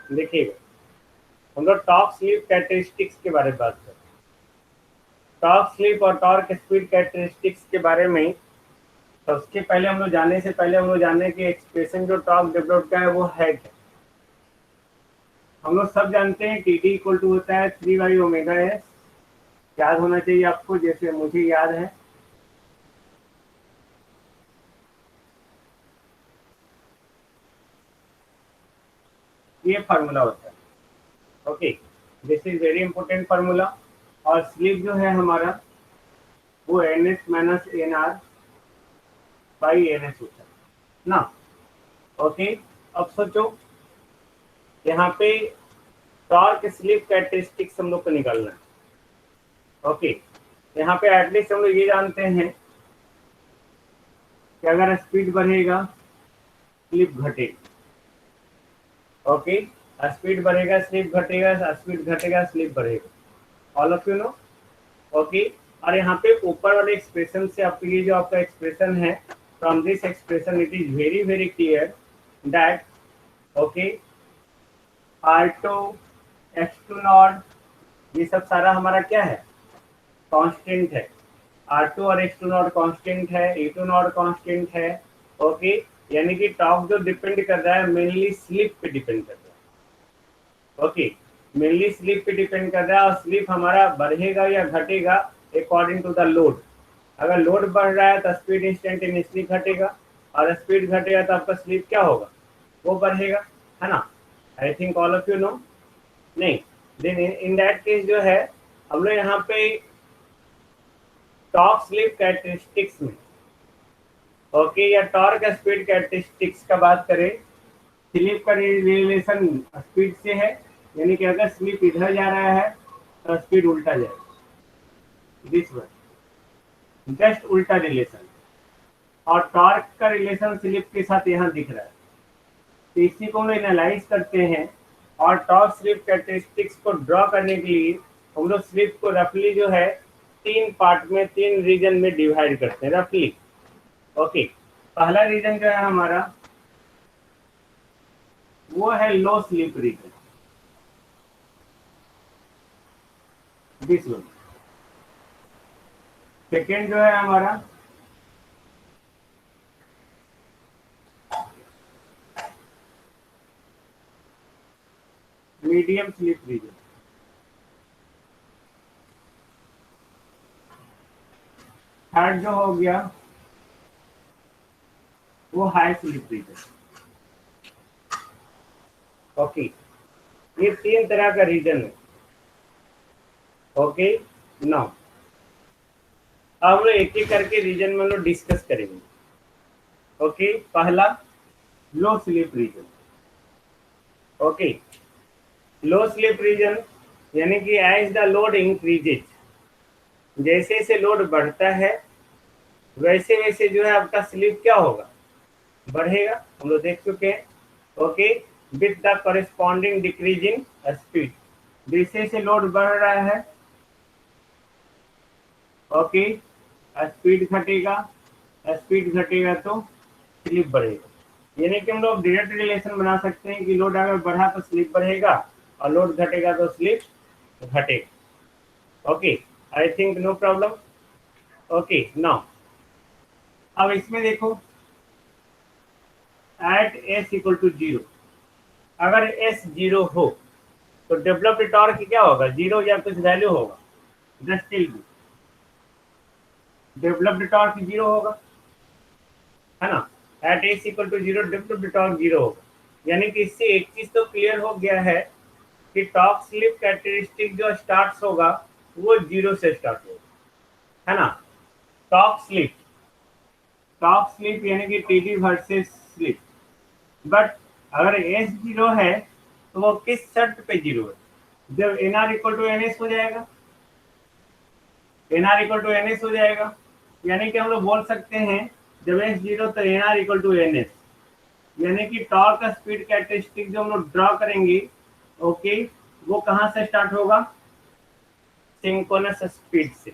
देखिएगा, हम लोग टॉर्क स्लिप कैरेक्टरिस्टिक्स के बारे में बात करें। टॉर्क स्लिप और टॉर्क स्पीड कैरेक्टरिस्टिक्स के बारे में, तो उसके पहले हम लोग जाने से पहले हम लोग जाने कि एक्सप्रेशन जो टॉर्क डेवलप का है वो है क्या। हम लोग सब जानते हैं टी टी इक्वल टू होता है 3/ओमेगा एस। याद होना चाहिए आपको, जैसे मुझे याद है। ये फार्मूला होता है। Okay, this is very important formula. और स्लिप जो है हमारा वो N S minus N R by N S होता है ना। ओके, अब सोचो यहाँ पे टॉर्क स्लिप कैरेक्टरिस्टिक्स हम लोग को निकालना है। ओके, यहाँ पे एटलीस्ट हम लोग ये जानते हैं कि अगर स्पीड बढ़ेगा स्लिप घटेगी। ओके, स्पीड बढ़ेगा स्लिप घटेगा, स्पीड घटेगा स्लिप बढ़ेगा। All of you know. Okay, और यहाँ पे ऊपर वाले एक्सप्रेशन से आपको ये जो आपका एक्सप्रेशन है, from this expression it is very very clear that okay R two X two naught ये सब सारा हमारा क्या है, कांस्टेंट है। R2 और X2 नॉट कांस्टेंट है, E2 नॉट कांस्टेंट है। ओके, यानी कि टॉर्क जो डिपेंड कर रहा है मेनली स्लिप पे डिपेंड कर रहा है। ओके, मेनली स्लिप पे डिपेंड कर रहा है, और स्लिप हमारा बढ़ेगा या घटेगा अकॉर्डिंग टू द लोड। अगर लोड बढ़ रहा है तो स्पीड इंस्टेंटेनियसली घटेगा, और स्पीड घटेगा तो आपका स्लिप क्या होगा, वो बढ़ेगा, है ना। I think all of you know. नहीं, देन इन दैट केस जो है हम लोग यहाँ पे टॉर्क स्लिप कैरेक्टरिस्टिक्स में ओके या टॉर्क स्पीड कैरेक्टरिस्टिक्स का बात करें, स्लिप का रिलेशन स्पीड से है, यानी कि अगर स्लिप इधर जा रहा है तो स्पीड उल्टा जाएगा, दिस वन, जस्ट उल्टा रिलेशन। और टॉर्क का रिलेशन स्लिप के साथ यहाँ दिख रहा है, तो इसी को हम एनालाइज करते हैं। और टॉर्क स्लिप कैरेक्टरिस्टिक्स को ड्रॉ करने के लिए हम लोग स्लिप को रफली जो है तीन पार्ट में, तीन रीजन में डिवाइड करते हैं रफली। ओके, पहला रीजन जो है हमारा वो है low slip region, this one. Second जो है हमारा मीडियम स्लीप रीजन। थर्ड जो हो गया वो हाई स्लीप रीजन। ओके, ये तीन तरह का रीजन है। ओके, नाउ अब हम लोग एक एक करके रीजन में लोग डिस्कस करेंगे। ओके, पहला लो स्लीप रीजन। ओके, लो स्लीप रीजन यानी कि एज द लोड इंक्रीजेज, जैसे जैसे लोड बढ़ता है वैसे वैसे जो है आपका स्लीप क्या होगा, बढ़ेगा। हम लोग देख चुके हैं। Okay, with the corresponding decrease in speed, जैसे जैसे लोड बढ़ रहा है ओके स्पीड घटेगा, स्पीड घटेगा तो स्लिप बढ़ेगा। यानी कि हम लोग डायरेक्ट रिलेशन बना सकते हैं कि लोड अगर बढ़ा तो स्लिप बढ़ेगा, और लोड घटेगा तो स्लिप घटेगा। Okay, I think no problem. Okay, now अब इसमें देखो at S equal to zero, अगर एस जीरो हो तो डेवलप्ड टॉर्क क्या होगा, जीरो या कुछ वैल्यू होगा, just till be developed torque zero होगा, है ना। At S equal to zero developed torque zero होगा। यानी कि इससे एक चीज तो क्लियर हो गया है कि टॉर्क स्लिप कैरेक्टरिस्टिक जो स्टार्ट होगा वो जीरो से स्टार्ट होगा, है ना। टॉर्क स्लिप, टॉर्क स्लिप यानी कि टीडी वर्सेस स्लिप। बट अगर एस जीरो है तो वो किस शर्त पे जीरो है, जब N R equal to N S हो जाएगा, N R equal to N S हो जाएगा। यानी कि हम लोग बोल सकते हैं जब एस जीरो तो N R equal to N S, यानी कि टॉर्क स्पीड कैरेक्टरिस्टिक जो हम लोग ड्रॉ करेंगे ओके वो कहाँ से स्टार्ट होगा, सिंक्रोनस स्पीड से।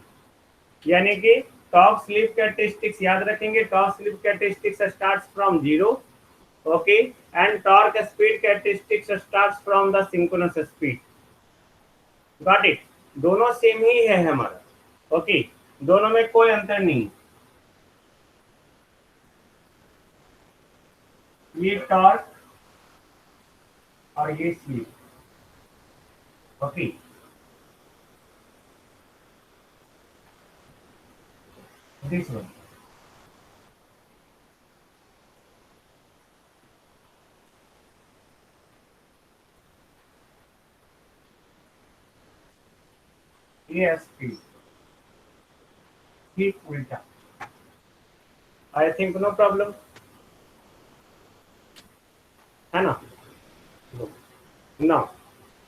यानी कि टॉर्क स्लिप कैरेक्टरिस्टिक्स याद रखेंगे, torque slip characteristics starts from zero okay, and torque speed characteristics starts from the synchronous speed. Got it. दोनों सेम ही है हमारा। ओके, दोनों में कोई अंतर नहीं। ये टॉर्क और ये स्पीड। Okay, this one. ये स्पीड ठीक उल्टा। आई थिंक नो प्रॉब्लम, है ना। ना,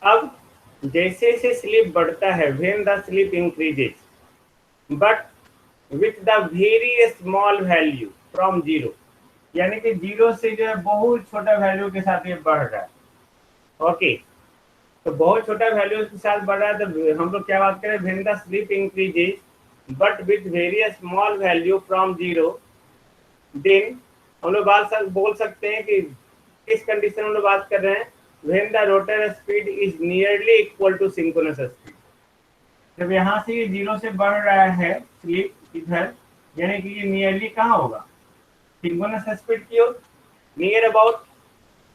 अब जैसे जैसे स्लीप बढ़ता है, when the slip increases but with the very small value from zero, यानी कि जीरो से जो है बहुत छोटा वैल्यू के साथ ये बढ़ रहा है। ओके, तो बहुत छोटा वैल्यू के साथ बढ़ रहा है, तो हम लोग क्या बात करें, when the slip increases but with very small value from zero, then हम लोग बोल सकते हैं कि किस कंडीशन में हम लोग बात कर रहे हैं, when the rotor speed is nearly equal to synchronous speed. जब यहाँ से ये जीरो से बढ़ रहा है स्लिप इधर, यानी कि ये नियरली कहाँ होगा, सिंक्रोनस स्पीड की ओर, near about.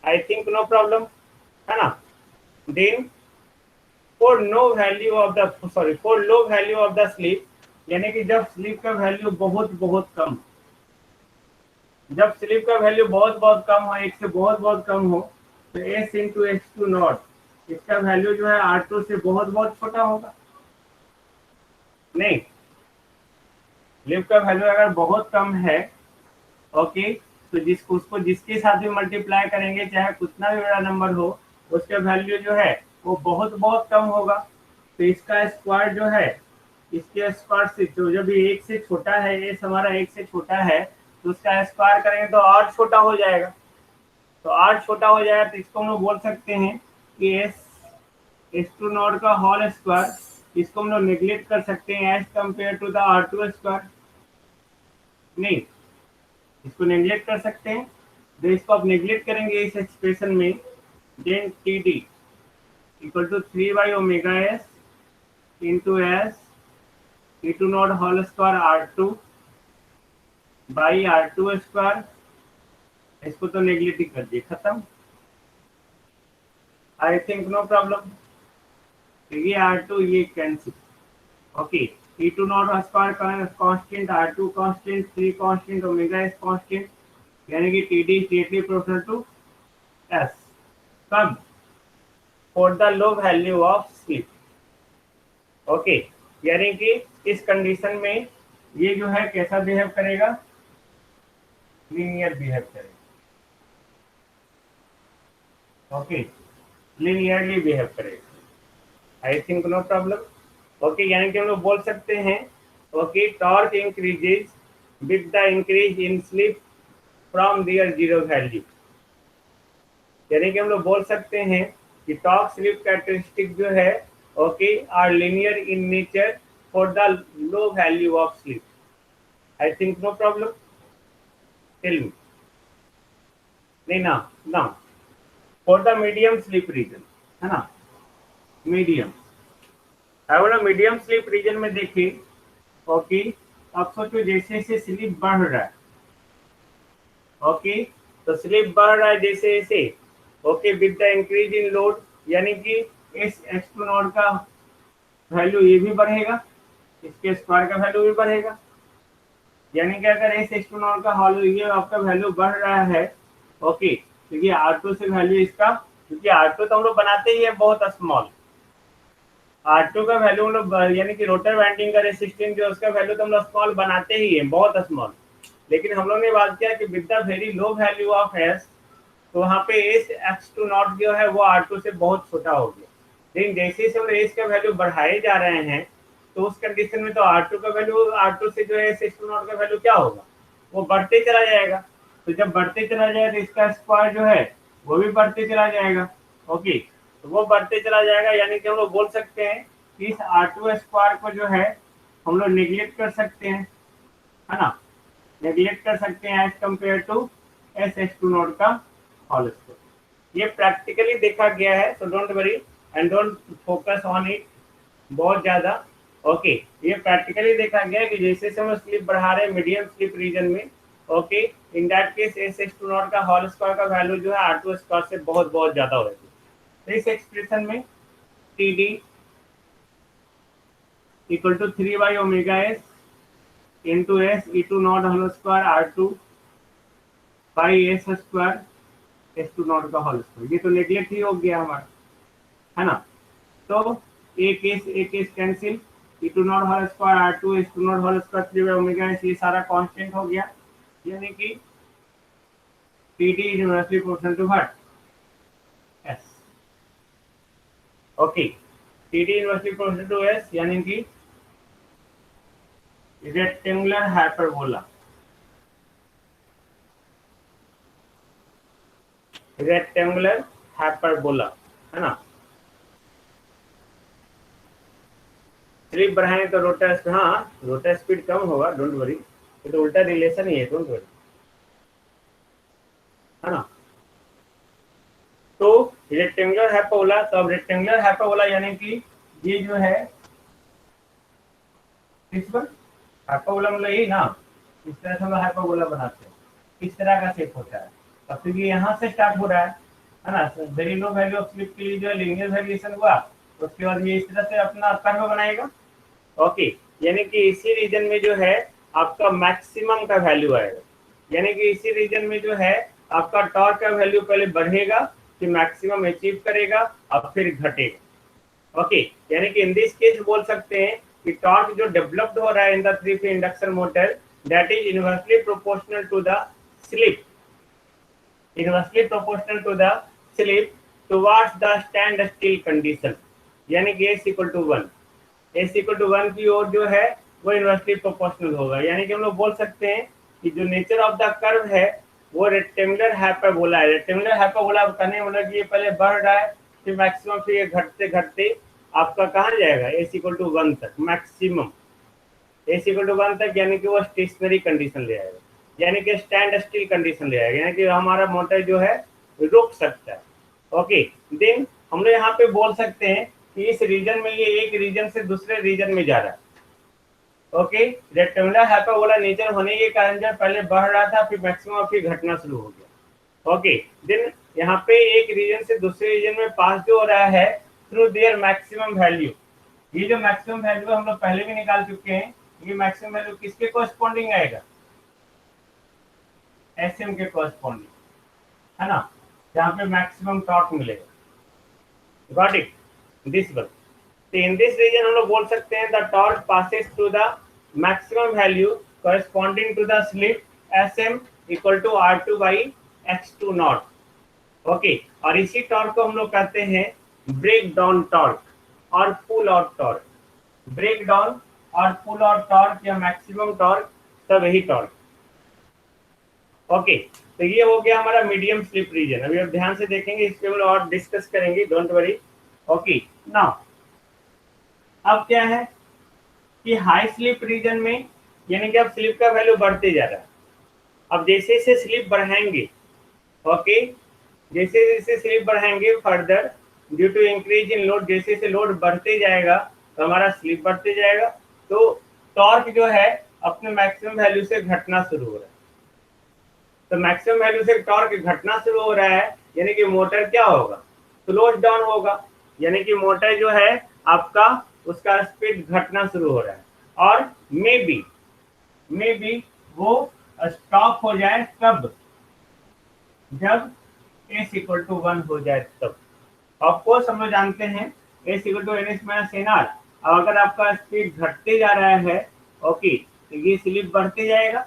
I think no problem, है ना। Then for no value of the sorry for low value of the slip, यानी कि जब स्लीप का वैल्यू बहुत बहुत कम, जब स्लीप का वैल्यू बहुत बहुत कम हो, एक से बहुत बहुत कम हो, तो S into X two naught, इसका वैल्यू जो है आर टू से बहुत बहुत छोटा होगा। नहीं, स्लीप का वैल्यू अगर बहुत कम है, ओके, तो जिसको उसको जिसके साथ भी मल्टीप्लाई करेंगे, चाहे कितना भी बड़ा नंबर हो, उसका वैल्यू जो है वो बहुत बहुत कम होगा। तो इसका स्क्वायर जो है, इसके स्क्वायर से जो जब ये एक से छोटा है, ये हमारा एक से छोटा है, तो उसका स्क्वायर करेंगे तो और छोटा हो जाएगा। तो आर छोटा हो जाएगा, तो इसको हम लोग बोल सकते हैं कि एस टू नॉट का होल स्क्वायर, इसको हम लोग निगलेक्ट कर सकते हैं as compare to the R two square. नहीं, इसको नेग्लेक्ट कर सकते हैं, तो इसको आप नेग्लेक्ट करेंगे इस एक्सप्रेशन में, then T D equal to 3/ओमेगा s into S E two naught whole square R two by R two square. इसको तो नेग्लेक्ट ही कर दिए, खत्म। I think no problem. ये आर टू ये cancel. Okay, E two naught square constant, R two constant, 3 constant, omega S constant, यानी कि T D straightly proportional to S. कब, for the low value of slip. Okay, यानी कि इस condition में ये जो है कैसा बिहेव करेगा, लीनियर बिहेव करेगा। ओके, लीनियरली बिहेव करेगा। I think no problem. Okay, यानी कि हम लोग बोल सकते हैं, okay, torque increases with the increase in slip from their zero value, यानी कि हम लोग बोल सकते हैं कि टॉर्क स्लीप कैरेक्टरिस्टिक जो है, okay, are linear in nature for the low value of slip. I think no problem. Tell me. नहीं ना, ना, for the medium slip region, है ना, मीडियम। अगर मीडियम स्लीप रीजन में देखिए, ओके, अब सोचो जैसे जैसे स्लीप बढ़ रहा है, ओके, तो स्लीप बढ़ रहा है जैसे जैसे, okay, with the increase in load, यानी कि इस एक्स टू नॉट का वैल्यू ये भी बढ़ेगा, इसके स्क्वायर का वैल्यू भी बढ़ेगा। यानी कि अगर इस एक्स टू नॉट का वैल्यू, ये आपका वैल्यू बढ़ रहा है, ओके, क्योंकि आर टू से वैल्यू इसका, क्योंकि आर टू तो हम लोग बनाते ही है बहुत स्मॉल, आर टू का वैल्यू हम लोग, यानी कि रोटर वाइंडिंग का रेसिस्टेंस जो उसका वैल्यू तो हम लोग स्मॉल बनाते ही है, बहुत स्मॉल। लेकिन हम लोग ने बात किया कि with the very low value of S, तो वहाँ पे एस एक्स टू नॉट जो है वो आर टू से बहुत छोटा हो गया। लेकिन जैसे ही हम एस का वैल्यू बढ़ाए जा रहे हैं, तो उस कंडीशन में तो आर टू का वैल्यू, आर टू से जो है एस एक्स टू नॉट का वैल्यू क्या होगा, वो बढ़ते चला जाएगा। तो जब बढ़ते चला जाएगा तो इसका स्क्वायर जो है वो भी बढ़ते चला जाएगा। ओके, तो वो बढ़ते चला जाएगा, यानी कि हम लोग बोल सकते हैं कि इस आर टू स्क्वायर को जो है हम लोग निगलेक्ट कर सकते हैं, है ना, नेग्लेक्ट कर सकते हैं as compare to S X two naught का होल स्क्वायर। ये प्रैक्टिकली देखा गया है, so don't worry and don't focus on it बहुत ज्यादा। ओके, ये प्रैक्टिकली देखा गया है कि जैसे से हम स्लिप बढ़ा रहे हैं मीडियम स्लिप रीजन में, okay, in that case S X two naught का होल स्क्वायर का वैल्यू जो है आर टू स्क्वायर से बहुत बहुत ज्यादा हो जाती है। तो इस एक्सप्रेशन में टी डी इक्वल टू 3/ओमेगा S into S E two naught whole square R two by S square S two naught का होल स्क्वायर। ये तो नेग्लेक्ट ही हो गया हमारा, है ना। तो एक case cancel, E two naught whole square R two S two naught whole square 3/ओमेगा एस, ये सारा कांस्टेंट हो गया, यानी कि T T is inversely proportional to what, S. Okay, T T inversely proportional to S, यानी कि rectangular hyperbola, rectangular hyperbola, है ना। स्लिप बढ़ाएं तो रोटर, हाँ रोटर स्पीड कम होगा, डोंट वरी, ये तो उल्टा रिलेशन ही है, डोंट वरी, है ना। तो रेक्टेंगुलर हाइपरबोला, तो अब रेक्टेंगुलर हाइपरबोला यानी कि ये जो है इस पर हाइपरबोला मतलब यही ना, इस तरह से हम हाइपरबोला बनाते हैं, इस तरह का शेप होता है। अब क्योंकि यहाँ से स्टार्ट हो रहा है ना, very low value of slip के लिए जो लीनियर वेरिएशन हुआ, उसके बाद ये इस तरह से अपना कर्व बनाएगा। ओके, यानी कि इसी रीजन में जो है आपका मैक्सिमम का वैल्यू आएगा, यानी कि इसी रीजन में जो है आपका टॉर्क का वैल्यू पहले बढ़ेगा, फिर मैक्सिमम अचीव करेगा और फिर घटेगा। ओके, यानी कि इन दिस केस बोल सकते हैं कि टॉर्क जो डेवलप्ड हो रहा है in the three phase induction motor, that is inversely proportional to the slip, inversely proportional to the slip towards the stand still condition, यानी कि s equal to 1, s equal to 1 की ओर जो है वो इनवर्सली प्रोपोर्शनल होगा। यानी कि हम लोग बोल सकते हैं कि जो नेचर ऑफ द कर्व है वो रेक्टेंगुलर हाइपरबोला है। रेक्टेंगुलर हाइपरबोला करने मतलब कि ये पहले बढ़ रहा है, फिर मैक्सिमम, फिर ये घटते घटते आपका कहाँ जाएगा, s इक्वल टू 1 तक, मैक्सिमम s इक्वल टू 1 तक, यानी कि वो स्टेशनरी कंडीशन ले आएगा, यानी कि स्टैंड स्टिल कंडीशन ले आएगा, यानी कि हमारा मोटर जो है रुक सकता है। ओके, देन हम लोग यहाँ पे बोल सकते हैं कि इस रीजन में ये एक रीजन से दूसरे रीजन में जा रहा है। ओके, रेक्टेंगुलर हाइपरबोला नेचर होने के कारण जो पहले बढ़ रहा था, फिर मैक्सिमम, फिर घटना शुरू हो गया। ओके, देन यहाँ पे एक रीजन से दूसरे रीजन में पास जो हो रहा है थ्रू देयर मैक्सिमम वैल्यू, ये जो मैक्सिमम वैल्यू हम लोग पहले भी निकाल चुके हैं, ये मैक्सिमम वैल्यू किसके कोरस्पॉन्डिंग आएगा, एसएम के कोरस्पॉन्डिंग, है ना, जहाँ पे मैक्सिमम टॉर्क मिलेगा। Got it, this one. तो इन दिस रीजन हम लोग बोल सकते हैं the torque passes through the maximum value corresponding to the slip sm equal to R two by X two naught. Okay, और इसी टॉर्क को हम लोग कहते हैं ब्रेक डाउन टॉर्क और pull out torque. Breakdown और पुल आउट टॉर्क या मैक्सिमम टॉर्क, सब यही टॉर्क। ओके, तो ये हो गया हमारा मीडियम स्लिप रीजन। अभी आप ध्यान से देखेंगे, इसके हम और डिस्कस करेंगे, डोंट वरी। ओके, नाउ अब क्या है कि हाई स्लिप रीजन में, यानी कि अब स्लिप का वैल्यू बढ़ते जा रहा है। अब जैसे जैसे स्लिप बढ़ाएंगे, ओके, जैसे जैसे स्लिप बढ़ाएंगे further due to increase in load, जैसे जैसे लोड बढ़ते जाएगा तो हमारा स्लिप बढ़ते जाएगा, तो टॉर्क जो है अपने मैक्सिमम वैल्यू से घटना शुरू हो रहा है। तो मैक्सिमम वैल्यू से टॉर्क घटना शुरू हो रहा है, यानी कि मोटर क्या होगा, स्लो डाउन होगा, यानी कि मोटर जो है आपका उसका स्पीड घटना शुरू हो रहा है, और मे बी वो स्टॉप हो जाए कब, जब s इक्वल टू 1 हो जाए तब। ऑफकोर्स हम लोग जानते हैं s equal to ns minus nr। अब अगर आपका स्पीड घटते जा रहा है, ओके, तो ये स्लिप बढ़ते जाएगा,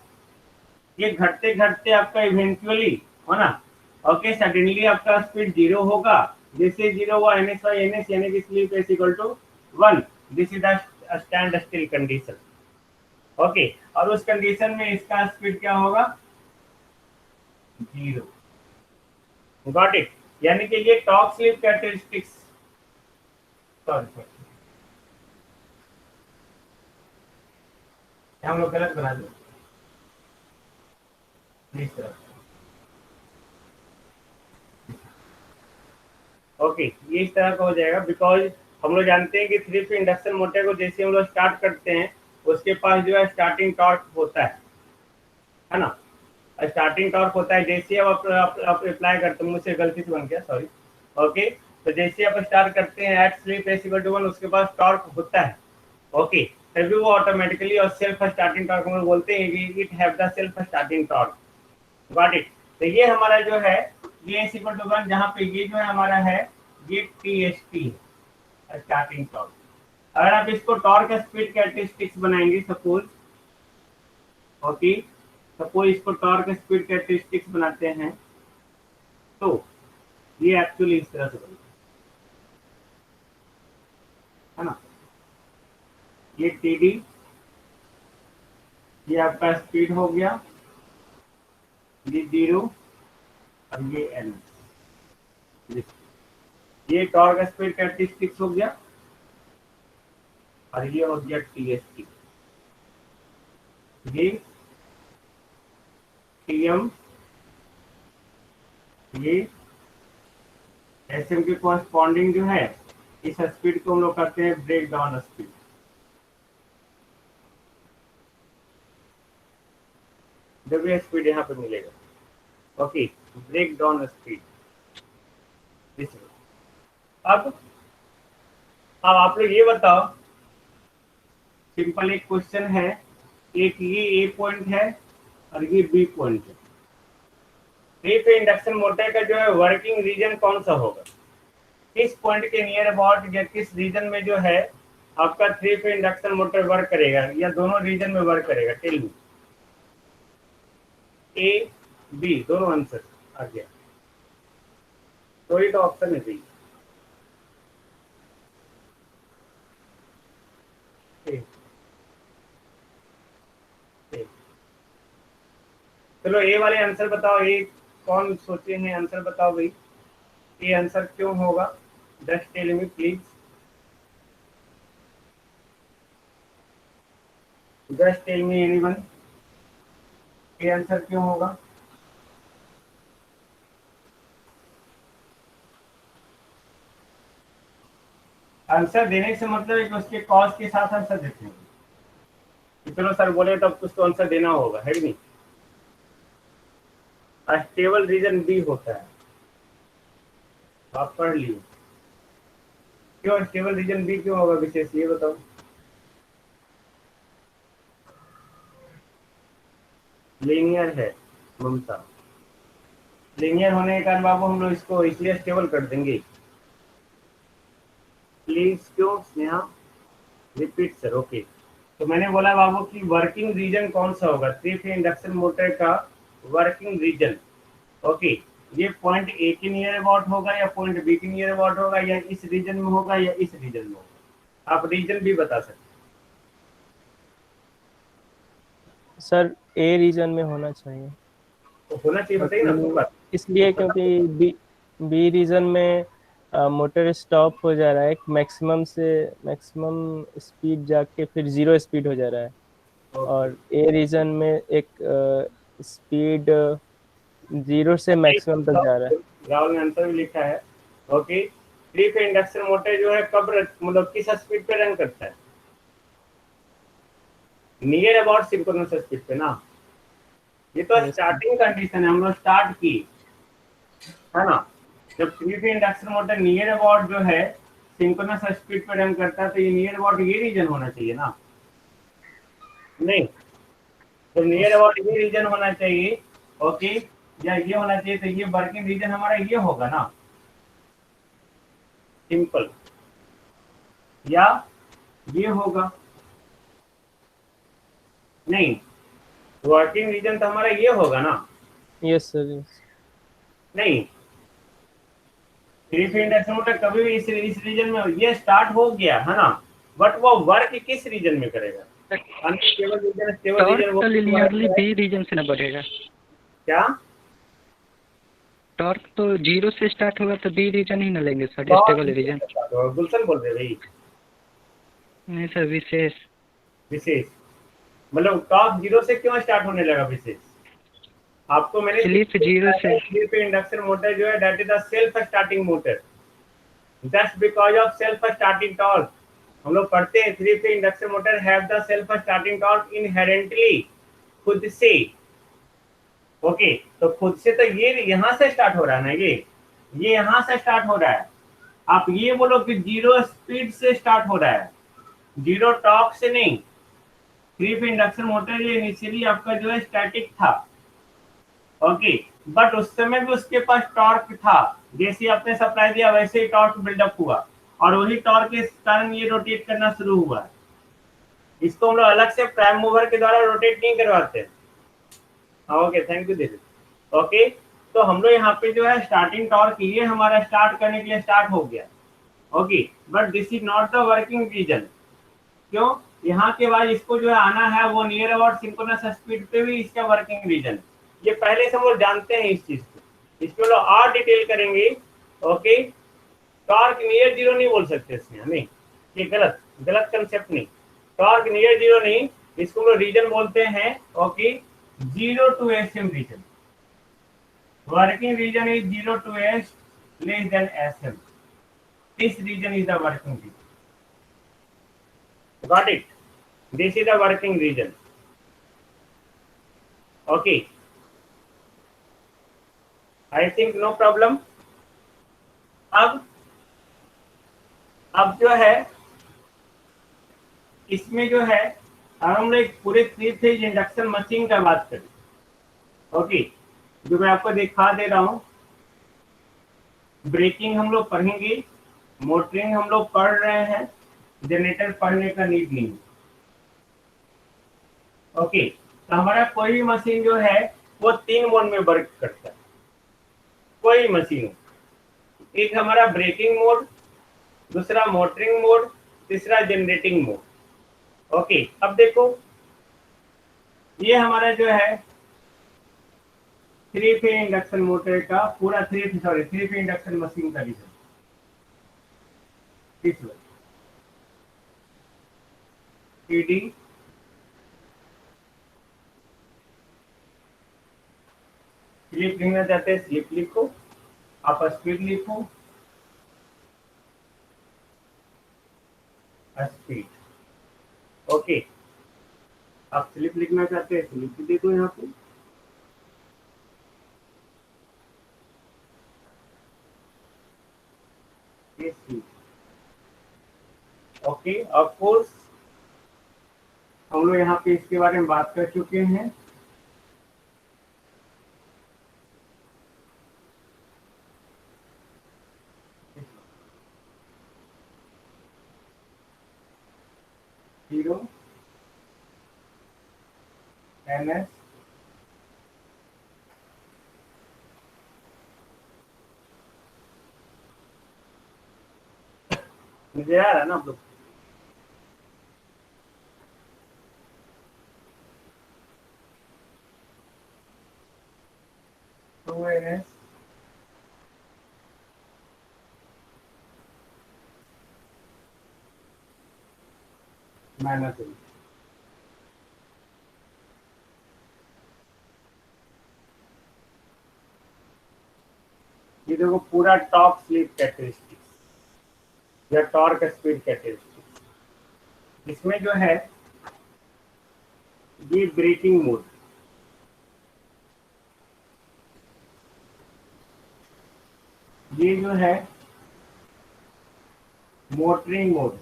ये घटते घटते आपका इवेंचुअली हो ना, ओके, सडनली आपका स्पीड 0 होगा, जैसे 0 हुआ ns बाई ns, यानी कि slip s equal to 1, this is the stand still condition. Okay, और उस कंडीशन में इसका स्पीड क्या होगा, 0। गॉट इट, यानी कि ये टॉप स्लिप कैरेक्टरिस्टिक्स, सॉरी हम लोग गलत बना दो इस तरह। ओके, ये इस तरह का हो जाएगा, बिकॉज हम लोग जानते हैं कि 3 फेज इंडक्शन मोटर को जैसे हम लोग स्टार्ट करते हैं उसके पास जो है स्टार्टिंग टॉर्क होता है ना। स्टार्टिंग टॉर्क होता है, जैसे अब आप अप्लाई करते हैं, मुझसे गलती से बन गया, सॉरी। ओके, तो जैसे आप स्टार्ट करते हैं at slip S equal to 1, उसके पास टॉर्क होता है। ओके, तभी वो ऑटोमेटिकली और सेल्फ स्टार्टिंग टॉर्क हम बोलते हैं कि it have the self starting torque. Got it. तो ये हमारा जो है ये एस इक्वल टू 1, जहाँ पे ये जो है हमारा है ये T S T starting torque. अगर आप इसको टॉर्क स्पीड कैरेक्टरिस्टिक्स बनाएंगे, सपोज, ओके, सपोज इसको टॉर्क स्पीड कैरेक्टरिस्टिक्स बनाते हैं तो ये एक्चुअली इस तरह से बनता है ना। ये टी डी, ये आपका स्पीड हो गया, ये 0 और ये एन, ये टॉर्क स्पीड कैरेक्टरिस्टिक्स हो गया, और ये हो गया टी एस टी, ये टी एम, ये एस एम के कॉरस्पॉन्डिंग जो है इस स्पीड को हम लोग करते हैं ब्रेक डाउन स्पीड। जब ये स्पीड यहाँ पे मिलेगा, ओके, ब्रेक डाउन स्पीड। अब आप लोग ये बताओ, सिंपल एक क्वेश्चन है, एक ये ए पॉइंट है और ये बी पॉइंट है। 3 फेज इंडक्शन मोटर का जो है वर्किंग रीजन कौन सा होगा, किस पॉइंट के नियर अबाउट या किस रीजन में जो है आपका 3 फेज इंडक्शन मोटर वर्क करेगा, या दोनों रीजन में वर्क करेगा? Tell me. ए बी दोनों आंसर आ गया, तो ये तो ऑप्शन है बी। चलो ए वाले आंसर बताओ, ए कौन सोचे हैं आंसर बताओ भाई, ये आंसर क्यों होगा? Just tell me please, just tell me anyone, ये आंसर क्यों होगा? आंसर देने से मतलब है कि उसके कॉज के साथ आंसर देते हैं। चलो सर बोले तो अब कुछ तो आंसर देना होगा, है नहीं? स्टेबल रीजन बी होता है, आप पढ़ लिए। क्यों स्टेबल रीजन बी क्यों होगा विशेष, ये बताओ। लीनियर है ममता, लीनियर होने के कारण बाबू हम लोग इसको इसलिए स्टेबल कर देंगे। प्लीज, क्यों स्नेहा? Repeat sir, okay. तो मैंने बोला बाबू कि वर्किंग रीजन कौन सा होगा 3 फेज इंडक्शन मोटर का वर्किंग रीजन, ओके, ये पॉइंट ए के नियर अबाउट होगा या पॉइंट बी के नियर अबाउट होगा, या इस रीजन में होगा या इस रीजन में होगा? आप रीजन भी बता सकते सर ए रीजन में होना चाहिए। तो होना चाहिए, बताइए ना तुम बात। इसलिए क्योंकि बी रीजन में मोटर स्टॉप हो जा रहा है, मैक्सिमम से मैक्सिमम स्पीड जाके फिर 0 स्पीड हो जा रहा है। और ए रीजन में एक स्पीड 0 से मैक्सिमम तक जा रहा है। राहुल ने आंसर भी लिखा है, ओके। 3 फेज इंडक्शन मोटर जो है कब मतलब किस स्पीड पे रन करता है? नियर अबाउट सिंक्रोनस स्पीड पे ना। ये तो स्टार्टिंग कंडीशन है, हम लोग स्टार्ट की है ना। जब 3 phase induction motor near about जो है सिंक्रोनस स्पीड पे रन करता है तो ये नियर अबाउट ये रीजन होना चाहिए ना, नहीं? तो नियर अबाउट ये रीजन होना चाहिए, ओके, या ये होना चाहिए, तो ये वर्किंग रीजन हमारा ये होगा ना, सिंपल, या ये होगा, नहीं? वर्किंग रीजन तो हमारा ये होगा ना। Yes sir, yes. नहीं, 3 फेज इंडक्शन मोटर कभी भी इस रीजन में ये स्टार्ट हो गया है ना, बट वो वर्क किस रीजन में करेगा? अनस्टेबल रीजन, स्टेबल रीजन, वो लिनियरली बी रीजन से ना बढ़ेगा क्या? टॉर्क तो 0 से स्टार्ट होगा तो बी रीजन ही ना लेंगे सर, स्टेबल रीजन। गुलशन बोल रहे भाई? नहीं सर, विशेष। विशेष मतलब टॉर्क 0 से क्यों स्टार्ट होने लगा विशेष? आपको मैंने स्लिप 0 से। स्लिप इंडक्शन मोटर जो है that is the self starting motor, just because of self starting torque. हम लोग पढ़ते हैं 3 phase induction motor have the self starting torque inherently, खुद से। ओके, तो खुद से तो ये यहां से स्टार्ट हो रहा है ना, ये यहां से स्टार्ट हो रहा है। आप ये बोलो कि जीरो स्पीड से स्टार्ट हो रहा है, जीरो टॉर्क से नहीं। 3 फेज इंडक्शन मोटर ये इनिशियली आपका जो है स्टैटिक था। ओके, बट उस समय भी उसके पास टॉर्क था, जैसे आपने सप्लाई दिया वैसे ही टॉर्क बिल्डअप हुआ, और वही टॉर्क के कारण ये रोटेट करना शुरू हुआ। इसको हम लोग अलग से प्राइम मूवर के द्वारा रोटेट नहीं करवाते। ओके, थैंक यू दीदी। ओके, तो हम लोग यहाँ पे जो है स्टार्टिंग टॉर्क ये हमारा स्टार्ट करने के लिए स्टार्ट हो गया। Okay, but this is not the working region. क्यों? यहाँ के बाद इसको जो है आना है वो नियर अबाउट सिंक्रोनस स्पीड पे भी इसका वर्किंग रीजन। ये पहले से हम लोग जानते हैं इस चीज को, इसमें लोग और डिटेल करेंगे। ओके, टॉर्क नियर जीरो नहीं बोल सकते इसमें हमें, ये गलत गलत कंसेप्ट नहीं। टॉर्क नियर जीरो नहीं, इसको हम लोग रीजन बोलते हैं। Okay, zero to S M region. Working region is zero to S less than S M. This region is the working region. Got it? This is the working region. Okay. I think no problem. अब जो है इसमें जो है हम लोग पूरे 3 phase induction machine का बात करें। ओके, जो मैं आपको दिखा दे रहा हूं, ब्रेकिंग हम लोग पढ़ेंगे, मोटरिंग हम लोग पढ़ रहे हैं, जनरेटर पढ़ने का नीड नहीं। ओके, तो हमारा कोई भी मशीन जो है वो 3 मोड में वर्क करता है। कोई मशीन, एक हमारा ब्रेकिंग मोड, दूसरा मोटरिंग मोड, तीसरा जनरेटिंग मोड। ओके, अब देखो ये हमारा जो है 3 फेज इंडक्शन मोटर का पूरा 3 फेज इंडक्शन मशीन का रीजन। ईडी स्लिप लिखना चाहते हैं, स्लिप लिखो, आप स्पीड लिखो, स्पीड। ओके, आप स्लिप लिखना चाहते हैं, स्लिप दे दो यहाँ पे। ओके, ऑफ कोर्स हम लोग यहाँ पे इसके बारे में बात कर चुके हैं। जीरो NS मुझे आ रहा है ना आप लोग? NS माइनस ये देखो पूरा टॉप स्लिप कैरेक्टरिस्टिक्स या टॉर्क स्पीड कैरेक्टरिस्टिक्स। इसमें जो है ये ब्रेकिंग मोड, ये जो है मोटरिंग मोड,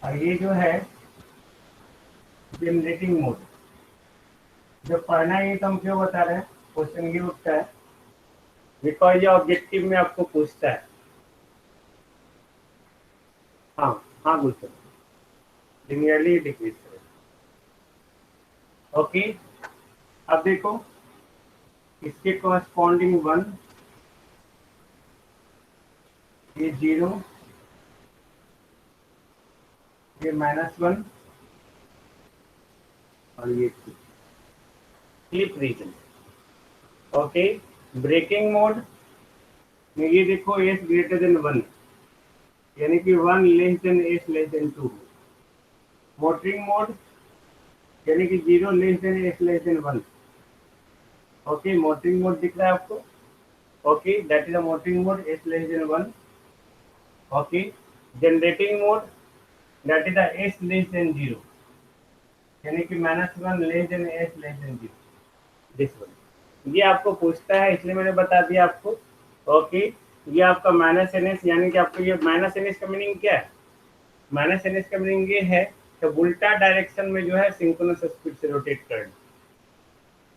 और ये जो है जनरेटिंग मोड। जब पढ़ना है तो हम क्यों बता रहे हैं, क्वेश्चन ये उठता है बिकॉज ये ऑब्जेक्टिव में आपको पूछता है। हाँ हाँ बिल्कुल, लिनियरली डिक्रीज करें। ओके, अब देखो इसके कॉरस्पॉन्डिंग 1, ये 0, ये -1 और ये 2 slip region. Okay, braking mode में ये देखो S ग्रेटर देन 1, यानी कि 1 less than S less then 2। Motoring mode यानी कि 0 less than S less than 1। Okay, motoring mode दिख रहा है आपको। Okay, that is a motoring mode, s less than 1. Okay, generating mode, that is the s less than 0, यानी कि -1 less than s less than 0, this one. ये आपको पूछता है इसलिए मैंने बता दिया आपको। ओके, ये आपका -ns, यानी कि आपको ये -ns का मीनिंग क्या है? -ns का मीनिंग ये है कि उल्टा डायरेक्शन में जो है सिंक्रोनस स्पीड से रोटेट करना।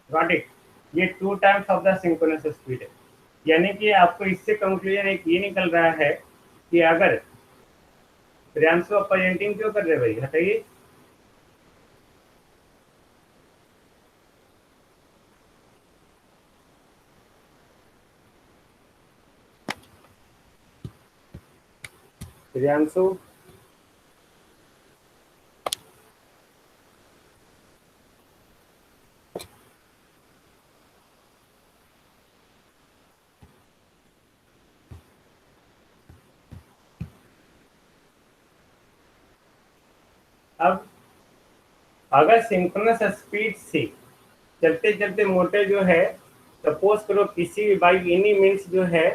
Got it? ये 2 times of the synchronous speed है। यानी कि आपको इससे कंक्लूजन एक ये निकल रहा है कि अगर प्रियांशु आप प्रेजेंटिंग क्यों कर रहे भाई, हटाइए। प्रियांशु, अब अगर सिंक्रोनस स्पीड से चलते चलते मोटर जो है, सपोज करो किसी भी बाई एनी मीन्स जो है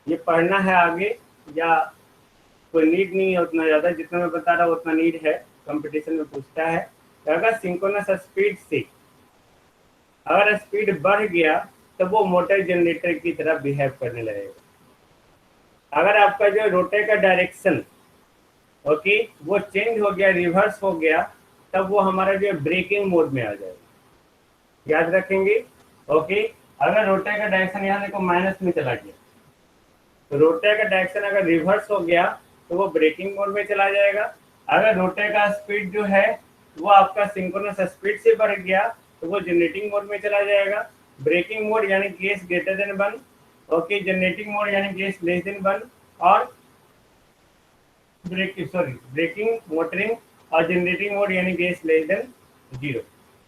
ये पढ़ना है आगे, या कोई नीड नहीं है उतना ज़्यादा, जितना मैं बता रहा हूँ उतना नीड है, कंपटीशन में पूछता है। तो अगर सिंक्रोनस स्पीड से अगर स्पीड बढ़ गया तो वो मोटर जनरेटर की तरह बिहेव करने लगेगा। अगर आपका जो रोटर का डायरेक्शन ओके वो चेंज हो गया, रिवर्स हो गया, तब वो हमारा जो ब्रेकिंग मोड में आ जाएगा। याद रखेंगे। ओके, अगर रोटर का डायरेक्शन यहाँ देखो माइनस में चला गया, तो रोटर का डायरेक्शन अगर रिवर्स हो गया तो वो ब्रेकिंग मोड में चला जाएगा। अगर रोटर का स्पीड जो है वो आपका सिंक्रोनस स्पीड से बढ़ गया तो वो जनरेटिंग मोड में चला जाएगा। ब्रेकिंग मोड यानी कि s greater than 1, okay, generating mode यानी कि s लेस देन 1, और ब्रेकिंग, मोटरिंग और जनरेटिंग मोड यानी कि s less than 0।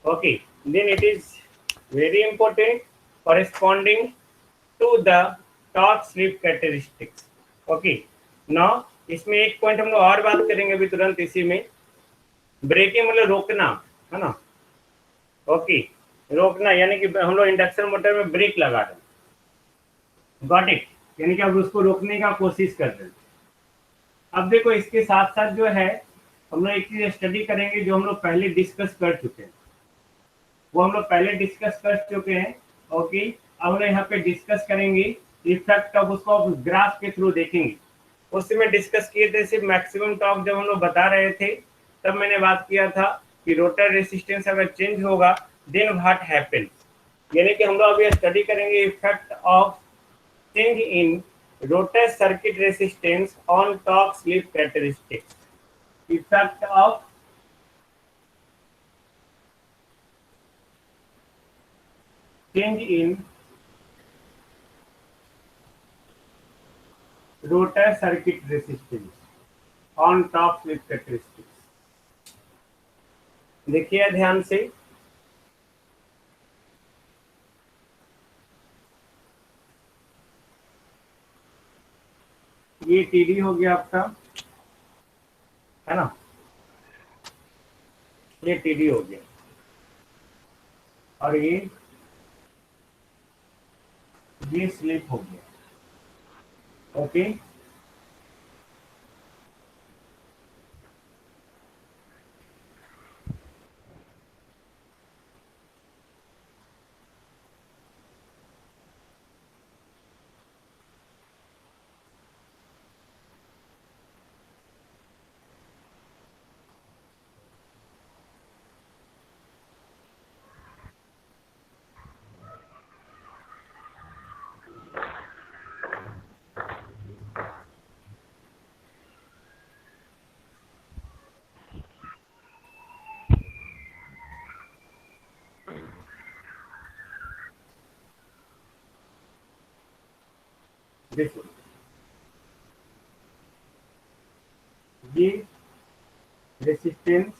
Okay, then it is very important corresponding to the torque slip characteristics. Okay, now इसमें एक पॉइंट हम लोग और बात करेंगे अभी तुरंत इसी में। ब्रेकिंग मतलब रोकना, है ना। ओके, रोकना यानी कि हम लोग इंडक्शन मोटर में ब्रेक लगा रहे हैं, गॉट इट, यानी कि अब उसको रोकने का कोशिश कर रहे हैं। अब देखो इसके साथ साथ जो है हम लोग एक चीज स्टडी करेंगे जो हम लोग पहले डिस्कस कर चुके हैं, वो हम लोग पहले डिस्कस कर चुके हैं। ओके, अब हम लोग यहाँ पे डिस्कस करेंगे इफेक्ट ऑफ, उसको ग्राफ के थ्रू देखेंगे। उस समय डिस्कस किए थे सिर्फ मैक्सिमम टॉर्क, जब हम लोग बता रहे थे तब मैंने बात किया था कि रोटर रेसिस्टेंस अगर चेंज होगा देन व्हाट हैपेंस, यानी कि हम लोग अभी स्टडी करेंगे effect of change in rotor circuit resistance on torque slip characteristics. Effect of change in rotor circuit resistance on top slip characteristics। देखिए ध्यान से, ये टीडी हो गया आपका, है ना, ये टीडी हो गया, और ये स्लिप हो गया। ओके, देखो ये रेसिस्टेंस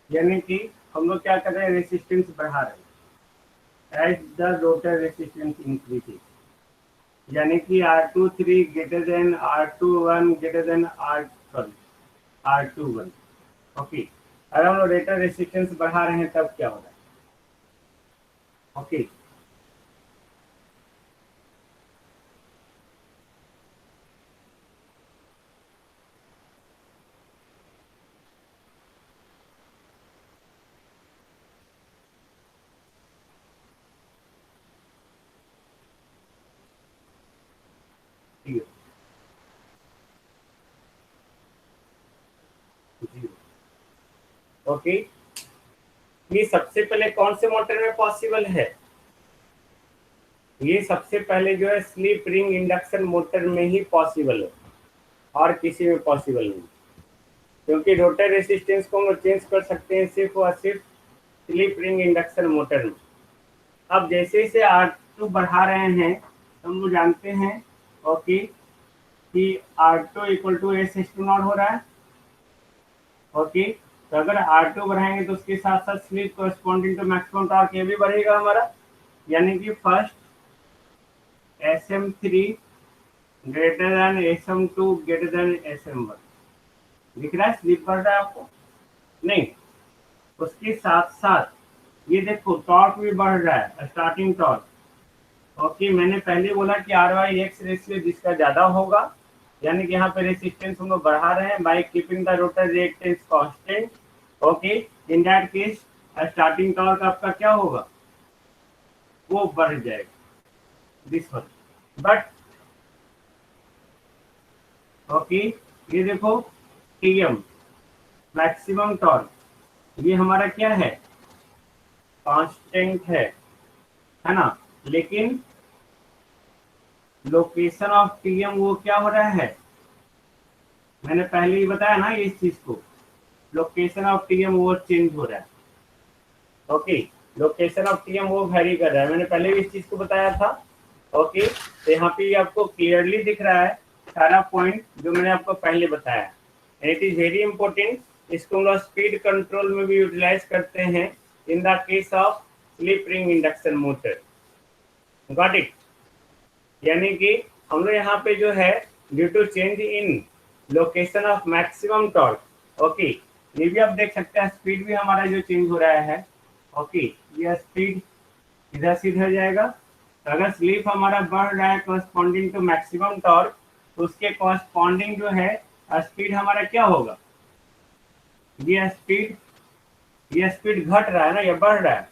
यानी कि हम लोग क्या कर रहे हैं, रेसिस्टेंस बढ़ा रहे हैं as the rotor resistance increases, यानी कि R23 greater than R21 greater than R21। Okay, अगर हम लोग रोटर रेसिस्टेंस बढ़ा रहे हैं तब क्या हो रहा है। ओके ठीक है, ओके। ये सबसे पहले कौन से मोटर में पॉसिबल है? ये सबसे पहले जो है स्लिप रिंग इंडक्शन मोटर में ही पॉसिबल है, और किसी में पॉसिबल नहीं, क्योंकि रोटर रेसिस्टेंस को हम लोग चेंज कर सकते हैं सिर्फ और सिर्फ स्लिप रिंग इंडक्शन मोटर में। अब जैसे जैसे R2 बढ़ा रहे हैं तो हम लोग जानते हैं ओके कि R2 equal to S not हो रहा है। ओके, तो अगर R2 बढ़ाएंगे तो उसके साथ साथ slip corresponding to maximum torque ये भी बढ़ेगा हमारा, यानी कि first SM3 greater than SM2 greater than SM1। दिख रहा है स्लिप बढ़ रहा है आपको? नहीं, उसके साथ साथ ये देखो टॉर्क भी बढ़ रहा है, स्टार्टिंग टॉर्क। ओके, मैंने पहले बोला कि R/X रेशियो जिसका ज्यादा होगा, यानी कि यहाँ पे रेसिस्टेंस हम लोग बढ़ा रहे हैं by keeping the rotor reactance constant. Okay, in that case starting torque आपका क्या होगा, वो बढ़ जाएगा दिस वन। बट ओके, ये देखो TM मैक्सिमम टॉर्क, ये हमारा क्या है, कांस्टेंट है ना, लेकिन लोकेशन ऑफ TM वो क्या हो रहा है, मैंने पहले ही बताया ना इस चीज को, लोकेशन ऑफ TM वो चेंज हो रहा है। ओके, लोकेशन ऑफ TM वो वेरी कर रहा है, मैंने पहले भी इस चीज को बताया था। ओके, तो यहाँ पे आपको क्लियरली दिख रहा है सारा पॉइंट जो मैंने आपको पहले बताया। इट इज वेरी इंपॉर्टेंट, इसको हम लोग स्पीड कंट्रोल में भी यूटिलाइज करते हैं in the case of slip ring induction motor. Got it? यानी कि हम लोग यहाँ पे जो है due to change in location of maximum torque, okay, ये भी आप देख सकते हैं स्पीड भी हमारा जो चेंज हो रहा है। ओके, ये स्पीड इधर से इधर जाएगा, तो अगर स्लिप हमारा बढ़ रहा है कॉरस्पॉन्डिंग टू मैक्सिमम टॉर्क, तो उसके कॉरस्पॉन्डिंग जो है स्पीड हमारा क्या होगा, ये स्पीड घट रहा है ना, ये बढ़ रहा है।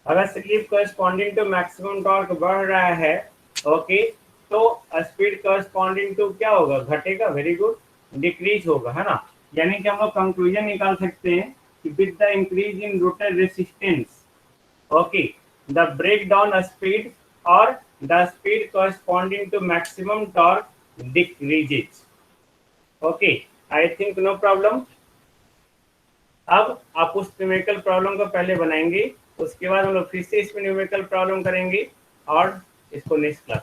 अगर slip corresponding to maximum torque बढ़ रहा है, ओके, तो स्पीड कॉरस्पॉन्डिंग टू क्या होगा, घटेगा, वेरी गुड, डिक्रीज होगा, है ना। यानी कि हम लोग कंक्लूजन निकाल सकते हैं कि with the increase in rotor resistance, okay, the breakdown speed और the speed corresponding to maximum torque decreases. Okay, I think no problem. अब आप उस न्यूमेरिकल प्रॉब्लम को पहले बनाएंगे, उसके बाद हम लोग फिर से इसमें न्यूमेरिकल प्रॉब्लम करेंगे और इसको नेक्स्ट क्लास